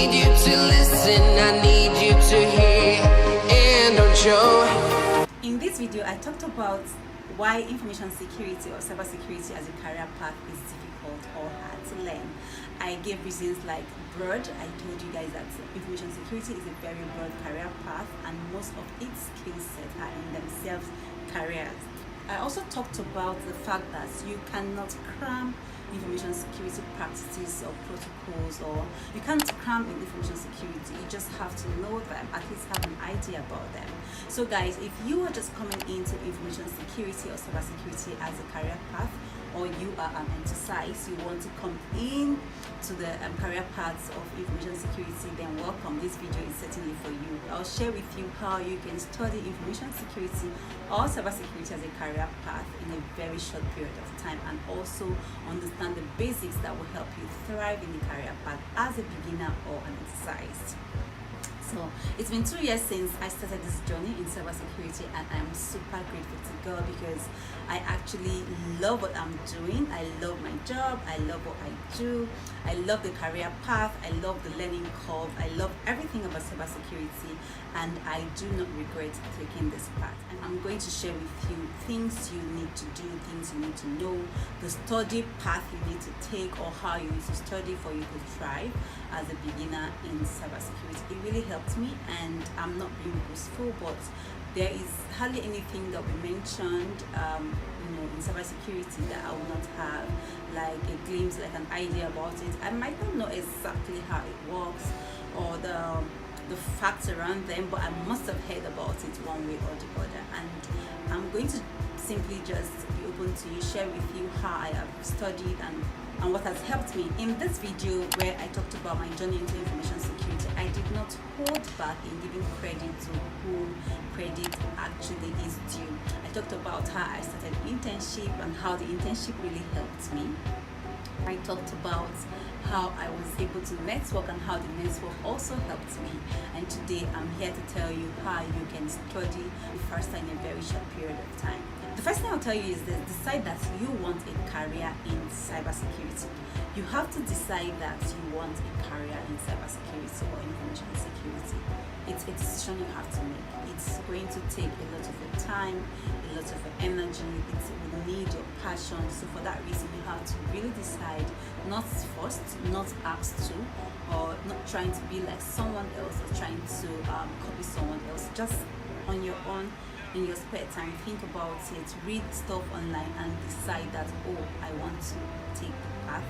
need you to listen, I need you to hear, and don't show. In this video, I talked about why information security or cybersecurity as a career path is difficult or hard to learn. I gave reasons like broad. I told you guys that information security is a very broad career path and most of its skill sets are in themselves careers. I also talked about the fact that you cannot cram information security practices or protocols, or you can't cram in information security. You just have to know them, at least have an idea about them. So guys, if you are just coming into information security or cybersecurity as a career path, or you are an enthusiast, you want to come in to the career paths of information security, then welcome. This video is certainly for you. I'll share with you how you can study information security or cybersecurity as a career path in a very short period of time, and also understand the basics that will help you thrive in the career path as a beginner or an enthusiast. So it's been 2 years since I started this journey in cybersecurity, and I'm super grateful to God because I actually love what I'm doing. I love my job. I love what I do. I love the career path. I love the learning curve. I love everything about cybersecurity, and I do not regret taking this path. And I'm going to share with you things you need to do, things you need to know, the study path you need to take, or how you need to study for you to thrive as a beginner in cybersecurity. It really helped me, and I'm not being boastful, but there is hardly anything that we mentioned in cybersecurity that I will not have like a glimpse, like an idea about it. I might not know exactly how it works or the facts around them, but I must have heard about it one way or the other, and I'm going to simply just be open to you, share with you how I have studied and what has helped me. In this video where I talked about my journey into information security, I did not hold back in giving credit to whom credit actually is due. I talked about how I started internship and how the internship really helped me. I talked about how I was able to network and how the network also helped me. And today I'm here to tell you how you can study faster in a very short period of time. The first thing I'll tell you is this: decide that you want a career in cybersecurity. You have to decide that you want a career in cybersecurity or information security. It's a decision you have to make. It's going to take a lot of your time, a lot of your energy. It will need your passion. So for that reason, you have to really decide, not forced, not asked to, or not trying to be like someone else or trying to copy someone else. Just on your own, in your spare time, think about it, read stuff online, and decide that, oh, I want to take the path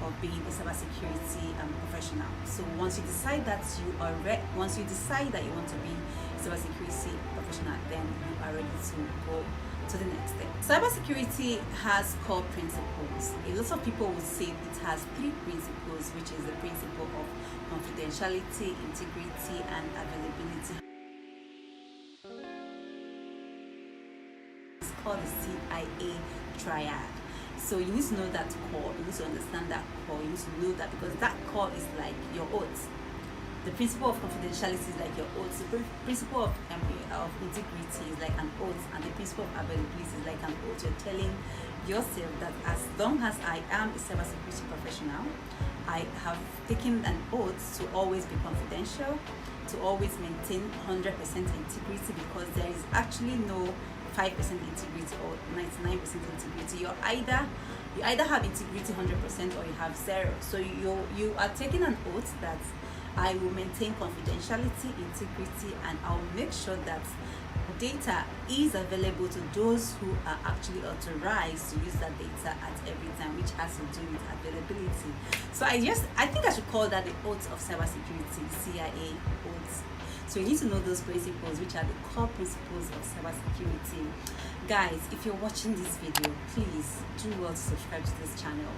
of being a cybersecurity professional. So once you decide that you are once you decide that you want to be a cybersecurity professional, then you are ready to go to the next step. Cybersecurity has core principles. A lot of people would say it has 3 principles, which is the principle of confidentiality, integrity, and availability. It's called the CIA Triad. So you need to know that core, you need to understand that core, you need to know that, because that core is like your oath. The principle of confidentiality is like your oath. The principle of integrity is like an oath, and the principle of availability is like an oath. You're telling yourself that as long as I am a cybersecurity professional, I have taken an oath to always be confidential, to always maintain 100% integrity, because there is actually no 5% integrity or 99% integrity. You either have integrity 100% or you have 0. So you are taking an oath that I will maintain confidentiality, integrity, and I'll make sure that data is available to those who are actually authorized to use that data at every time, which has to do with availability. So I think I should call that the oath of cybersecurity, CIA oath. So you need to know those principles, which are the core principles of cybersecurity. Guys, if you're watching this video, please do well to subscribe to this channel.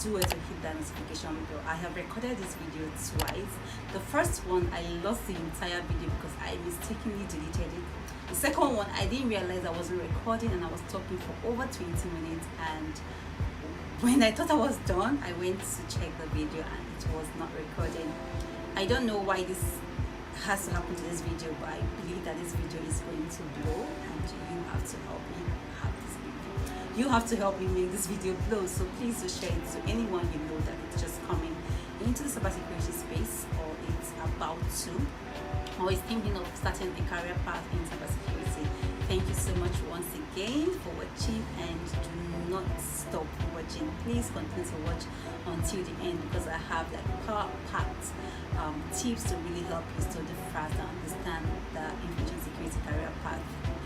Do well to hit that notification bell. I have recorded this video twice. The first one, I lost the entire video because I mistakenly deleted it. The second one, I didn't realize I wasn't recording, and I was talking for over 20 minutes, and when I thought I was done, I went to check the video and it was not recording. I don't know why this has to happen to this video, but I believe that this video is going to blow, and you have to help me have this video. You have to help me make this video blow. So please do share it to anyone you know that it's just coming into the cybersecurity space, or it's about to, or is thinking of starting a career path in cybersecurity. Thank you so much once again for watching, and do not stop watching. Please continue to watch until the end, because I have like power-packed tips to really help you study fast and understand the information security career path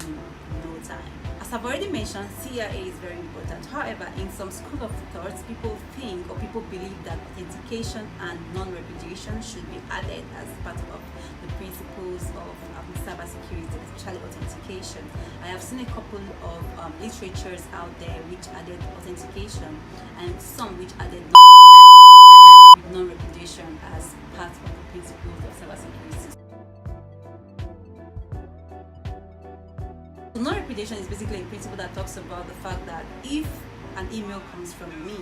in no time. As I've already mentioned, CIA is very important. However, in some school of thought, people think or people believe that authentication and non-repudiation should be added as part of the principles of cybersecurity, especially authentication. I have seen a couple of literatures out there which added authentication, and some which added non-repudiation as part of the principles of cybersecurity. So non-repudiation is basically a principle that talks about the fact that if an email comes from me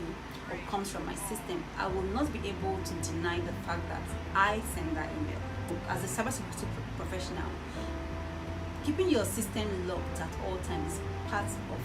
or comes from my system, I will not be able to deny the fact that I sent that email. As a cybersecurity professional, keeping your system locked at all times is part of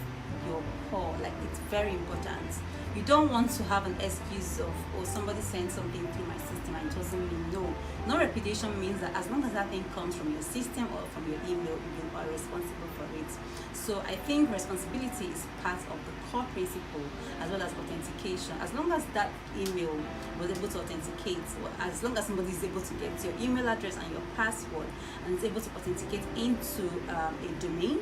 your core. Like, it's very important. You don't want to have an excuse of, oh, somebody sent something through my system and it wasn't me. No. Non-repudiation means that as long as that thing comes from your system or from your email, you are responsible for it. So I think responsibility is part of the core principle, as well as authentication. As long as that email was able to authenticate, or as long as somebody is able to get your email address and your password and is able to authenticate into a domain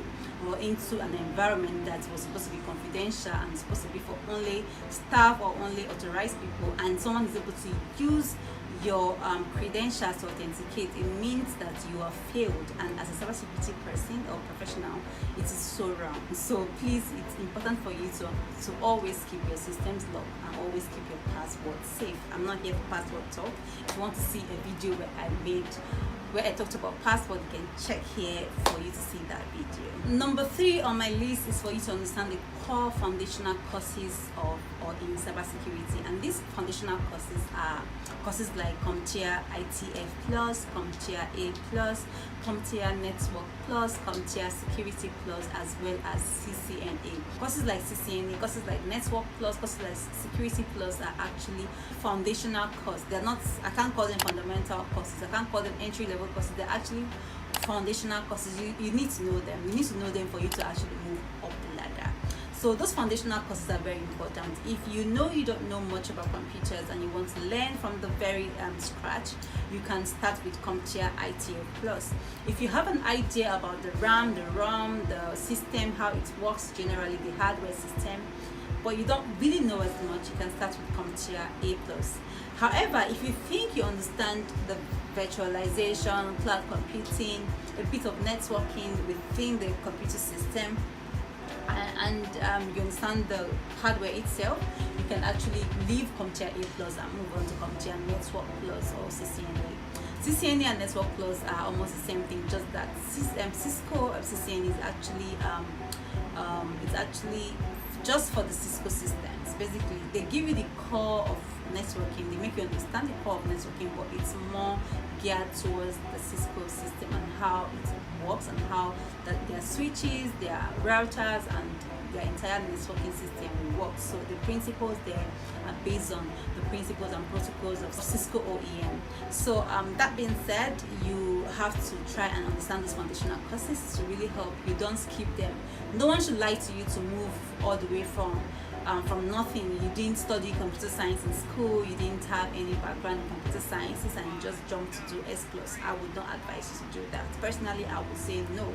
or into an environment that was supposed to be confidential and supposed to be for only staff or only authorized people, and someone is able to use your credentials to authenticate, it means that you have failed. And as a cybersecurity person or professional, it is so wrong. So please, it's important for you to always keep your systems locked and always keep your password safe. I'm not here for password talk. If you want to see a video where I talked about password, you can check here for you to see that video. Number 3 on my list is for you to understand the core foundational courses or in cybersecurity. And these foundational courses are courses like CompTIA ITF Plus, CompTIA A Plus, CompTIA Network Plus, CompTIA Security Plus, as well as CCNA. Courses like CCNA, courses like Network Plus, courses like Security Plus are actually foundational courses. They're not, I can't call them fundamental courses, I can't call them entry level courses. They're actually foundational courses. You need to know them. You need to know them for you to actually move up the ladder. So those foundational courses are very important. If you know you don't know much about computers and you want to learn from the very scratch, you can start with CompTIA ITF Plus. If you have an idea about the RAM, the ROM, the system, how it works generally, the hardware system, but you don't really know as much, you can start with CompTIA A Plus. However, if you think you understand the virtualization, cloud computing, a bit of networking within the computer system, and you understand the hardware itself, you can actually leave CompTIA A Plus and move on to CompTIA Network Plus or CCNA. CCNA and Network Plus are almost the same thing, just that Cisco CCNA is actually it's actually just for the Cisco systems. Basically, they give you the core of networking, they make you understand the core of networking, but it's more geared towards the Cisco system and how it works, and how their switches, their routers, and their entire networking system works. So the principles there are based on the principles and protocols of Cisco OEM. So that being said, you have to try and understand these foundational courses to really help you. Don't skip them. No one should lie to you to move all the way from nothing. You didn't study computer science in school, you didn't have any background in computer sciences, and you just jumped to do S plus. I would not advise you to do that. Personally, I would say no.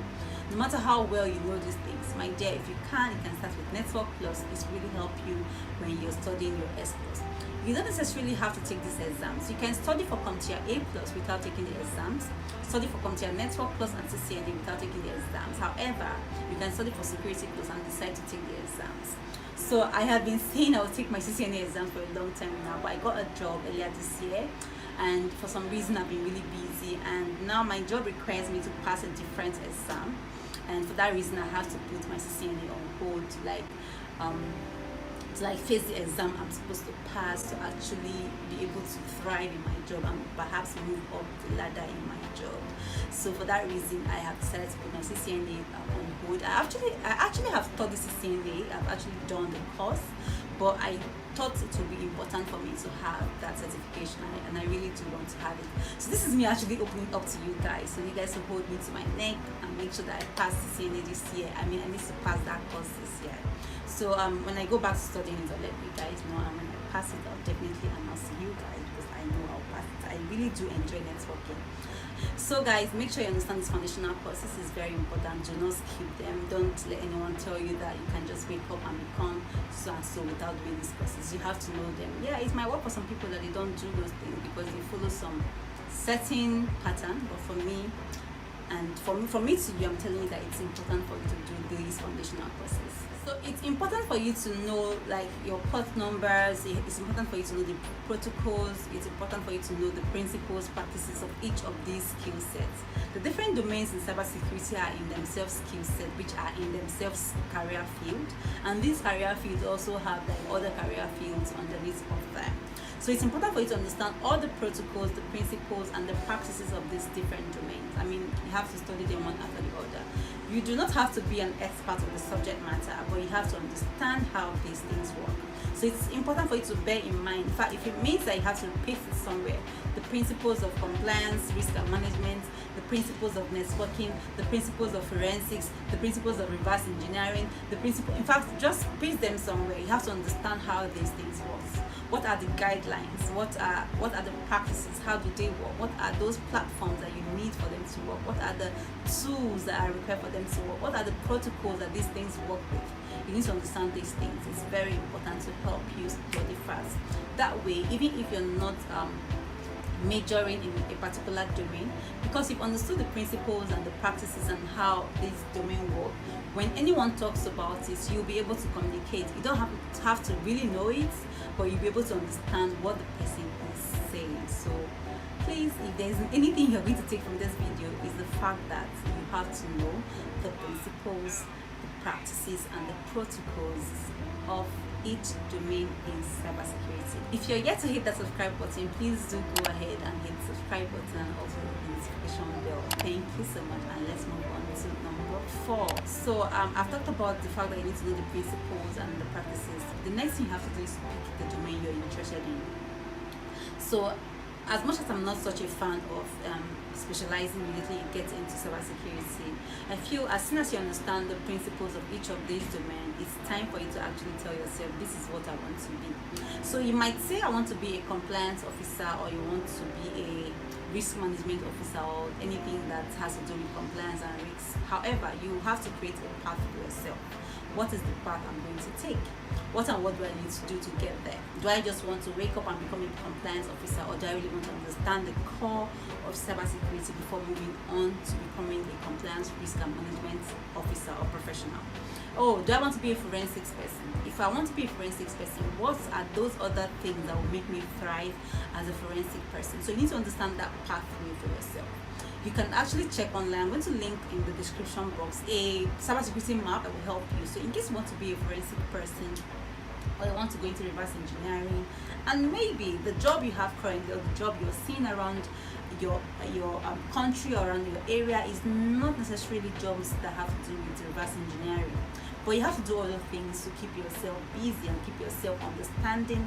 No matter how well you know these things, my dear, if you can start with Network Plus. It's really help you when you're studying your S plus. You don't necessarily have to take these exams. You can study for CompTIA A Plus without taking the exams, study for CompTIA Network Plus and CCNA without taking the exams. However, you can study for Security Plus and decide to take the exams. So I have been saying I'll take my CCNA exam for a long time now, but I got a job earlier this year, and for some reason I've been really busy, and now my job requires me to pass a different exam, and for that reason I have to put my CCNA on hold, to face the exam I'm supposed to pass to actually be able to thrive in my job and perhaps move up the ladder in my job. So for that reason, I have decided to put my CCNA on hold. I actually have studied CCNA. I've actually done the course, but I thought it would be important for me to have that certification, and I really do want to have it. So this is me actually opening up to you guys, so you guys will hold me to my neck and make sure that I pass the CNA this year. I mean, I need to pass that course this year. So when I go back to studying it, I'll let you guys know, and when I pass it, I'll definitely announce to you guys, because I know I'll pass it. I really do enjoy networking. So guys, make sure you understand these foundational courses is very important. Do not skip them. Don't let anyone tell you that you can just wake up and become so and so without doing these courses. You have to know them. Yeah, it might work for some people that they don't do those things because they follow some certain pattern, but for me, and for me to you, I'm telling you that it's important for you to do these foundational courses. So it's important for you to know like your port numbers. It's important for you to know the protocols. It's important for you to know the principles, practices of each of these skill sets. The different domains in cybersecurity are in themselves skill set, which are in themselves career field, and these career fields also have like other career fields underneath of them. So it's important for you to understand all the protocols, the principles, and the practices of these different domains. I mean, you have to study them one after the other. You do not have to be an expert of the subject matter, but you have to understand how these things work. So it's important for you to bear in mind, in fact, if it means that you have to paste it somewhere, the principles of compliance, risk and management, the principles of networking, the principles of forensics, the principles of reverse engineering, in fact, just paste them somewhere. You have to understand how these things work. What are the guidelines? What are the practices? How do they work? What are those platforms that you need for them to work? What are the tools that are required for them to work? What are the protocols that these things work with? You need to understand these things. It's very important to help you study fast. That way, even if you're not majoring in a particular domain, because you've understood the principles and the practices and how this domain work, when anyone talks about it, you'll be able to communicate. You don't have to really know it, but you'll be able to understand what the person is saying. So please, if there's anything you're going to take from this video, is the fact that you have to know the principles, the practices, and the protocols of each domain in cybersecurity. If you're yet to hit that subscribe button, please do go ahead and hit the subscribe button and also the notification bell. Thank you so much, and let's move on to number 4. So I've talked about the fact that you need to know the principles and the practices. The next thing you have to do is pick the domain you're interested in. So as much as I'm not such a fan of specializing immediately you get into cybersecurity, I feel as soon as you understand the principles of each of these domains, it's time for you to actually tell yourself, this is what I want to be. So you might say, I want to be a compliance officer, or you want to be a risk management officer, or anything that has to do with compliance and risks. However, you have to create a path for yourself. What is the path I'm going to take? What and what do I need to do to get there? Do I just want to wake up and become a compliance officer, or do I really want to understand the core of cybersecurity before moving on to becoming a compliance, risk and management officer or professional? Oh, do I want to be a forensics person? If I want to be a forensics person, what are those other things that will make me thrive as a forensic person? So you need to understand that pathway for yourself. You can actually check online. I'm going to link in the description box a cybersecurity map that will help you. So in case you want to be a forensic person, or you want to go into reverse engineering, and maybe the job you have currently, or the job you're seeing around your country or around your area, is not necessarily jobs that have to do with reverse engineering, but you have to do other things to keep yourself busy and keep yourself understanding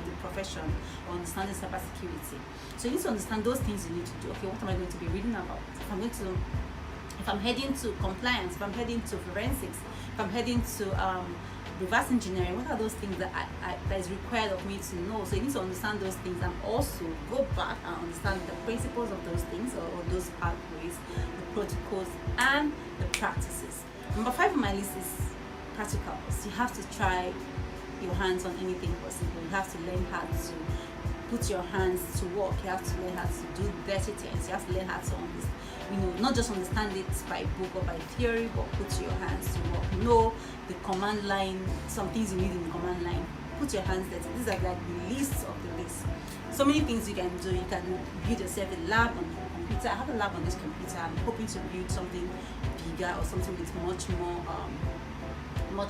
the profession or understanding cybersecurity. So you need to understand those things you need to do. Okay, what am I going to be reading about? If I'm heading to compliance, if I'm heading to forensics, if I'm heading to reverse engineering, what are those things that that is required of me to know? So you need to understand those things and also go back and understand the principles of those things, or those pathways, the protocols, and the practices. Number 5 on my list is practicals. You have to try your hands on anything possible. You have to learn how to put your hands to work. You have to learn how to do dirty things. You have to learn how to not just understand it by book or by theory, but put your hands to work. Know the command line, some things you need in the command line. Put your hands there. These are like the least of the list. So many things you can do. You can build yourself a lab on your computer. I have a lab on this computer. I'm hoping to build something bigger or something with much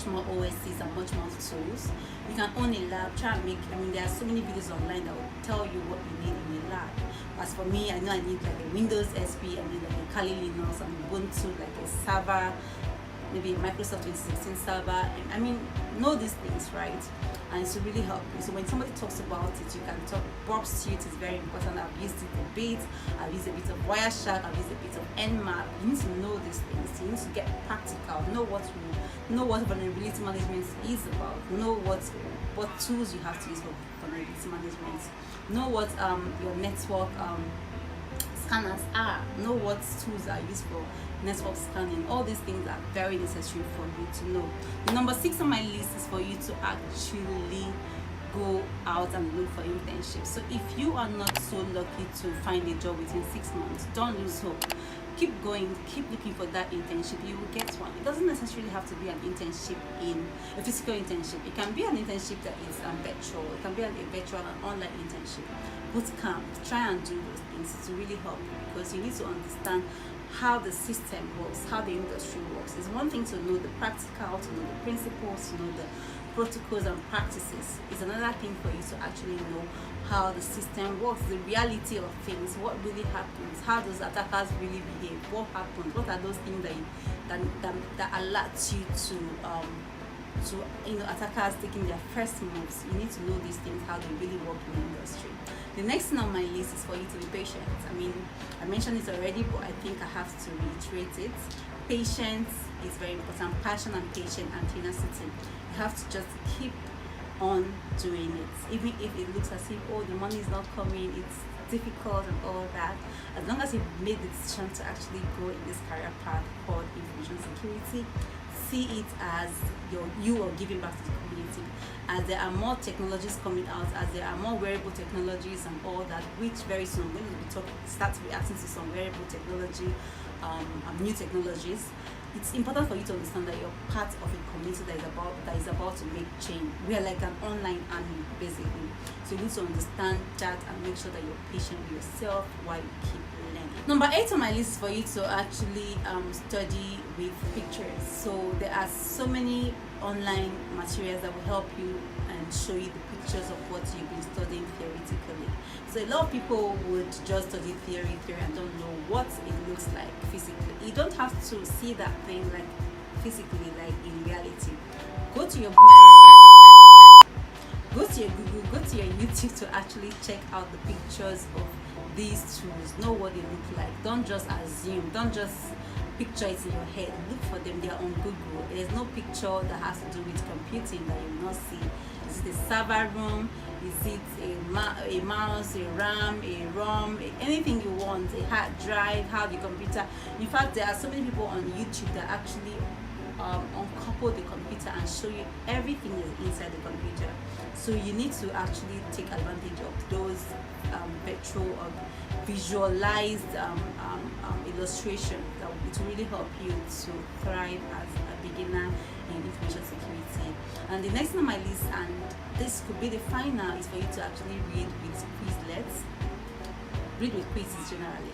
more OSCs and much more tools. You can own a lab. Try and make. There are so many videos online that will tell you what you need in a lab. As for me, I know I need like a Windows SP, I need like a Kali Linux, and Ubuntu, like a server, maybe Microsoft 2016 server. I mean, know these things, right? And it's to really help you. So when somebody talks about it, you can talk. Bob Suite is very important. I've used it a bit. I've used a bit of Wireshark. I've used a bit of Nmap. You need to know these things. You need to get practical. Know what vulnerability management is about. Know what tools you have to use for vulnerability management. Know what your network scanners are. Know what tools are used for network scanning. All these things are very necessary for you to know. The number 6 on my list is for you to actually go out and look for internships. So if you are not so lucky to find a job within 6 months, don't lose hope. Keep going, keep looking for that internship. You will get one. It doesn't necessarily have to be an internship in a physical internship. It can be an internship that is virtual. It can be a virtual and online internship. Bootcamp. Try and do those things to really help you, because you need to understand how the system works, how the industry works. It's one thing to know the practical, to know the principles, to know the protocols and practices. It's another thing for you to actually know how the system works, the reality of things, what really happens, how those attackers really behave, what happens, what are those things that alert you to attackers taking their first moves. You need to know these things, how they really work in the industry. The next thing on my list is for you to be patient. I mean, I mentioned it already, but I think I have to reiterate it. Patience is very important. Passion and patience and tenacity. You have to just keep on doing it, even if it looks as if, oh, the money is not coming, it's difficult and all that. As long as you've made the decision to actually go in this career path called information security, see it as you are giving back to the community. As there are more technologies coming out, as there are more wearable technologies and all that, which very soon when we start reacting to some wearable technology, new technologies, it's important for you to understand that you're part of a community that is about to make change. We are like an online army, basically. So you need to understand that and make sure that you're patient with yourself while you keep learning. Number 8 on my list is for you to actually study with pictures. So there are so many online materials that will help you and show you the pictures of what you've been studying theoretically. So a lot of people would just study theory and don't know what it looks like physically. You don't have to see that thing like physically, like in reality. Go to your Google, go to your YouTube to actually check out the pictures of these tools. Know what they look like. Don't just assume. Don't just picture it in your head. Look for them. They are on Google. There's no picture that has to do with computing that you will not see. Is it a server room? Is it a mouse, a RAM, a ROM, anything you want, a hard drive, how the computer. In fact, there are so many people on YouTube that actually uncouple the computer and show you everything is inside the computer. So you need to actually take advantage of those virtual or visualized illustrations that will really help you to thrive as a beginner in information security. And the next on my list, and this could be the final, is for you to actually read with Quizlets. Read with quizzes generally.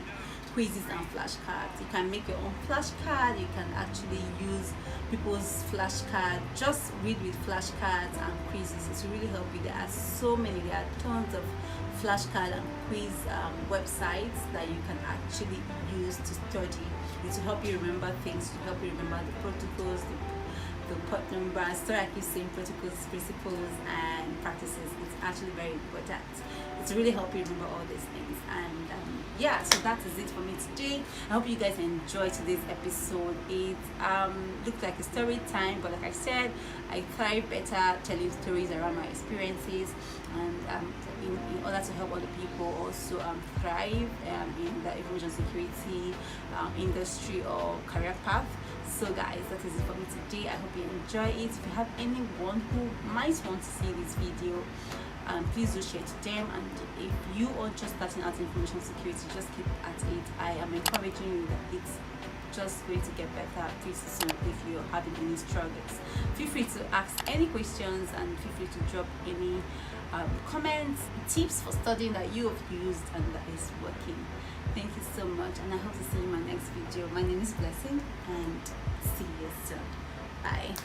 Quizzes and flashcards. You can make your own flashcard. You can actually use people's flashcard. Just read with flashcards and quizzes. It will really help you. There are so many. There are tons of flashcard and quiz websites that you can actually use to study. It will help you remember things. To help you remember the protocols, the port numbers. Sorry, I keep saying protocols, principles, and practices. It's actually very important. It's really help you remember all these things. And yeah, so that is it for me today. I hope you guys enjoyed today's episode. It looked like a story time, but like I said, I thrive better telling stories around my experiences, and in order to help other people also thrive in the information security industry or career path. So guys, that is it for me today. I hope you enjoy it. If you have anyone who might want to see this video, please do share to them. And if you are just starting out in information security, just keep at it. I am encouraging you that it's just going to get better pretty soon if you're having any struggles. Feel free to ask any questions and feel free to drop any comments, tips for studying that you have used and that is working. Thank you so much, and I hope to see you in my next video. My name is Blessing, and see you soon. Bye.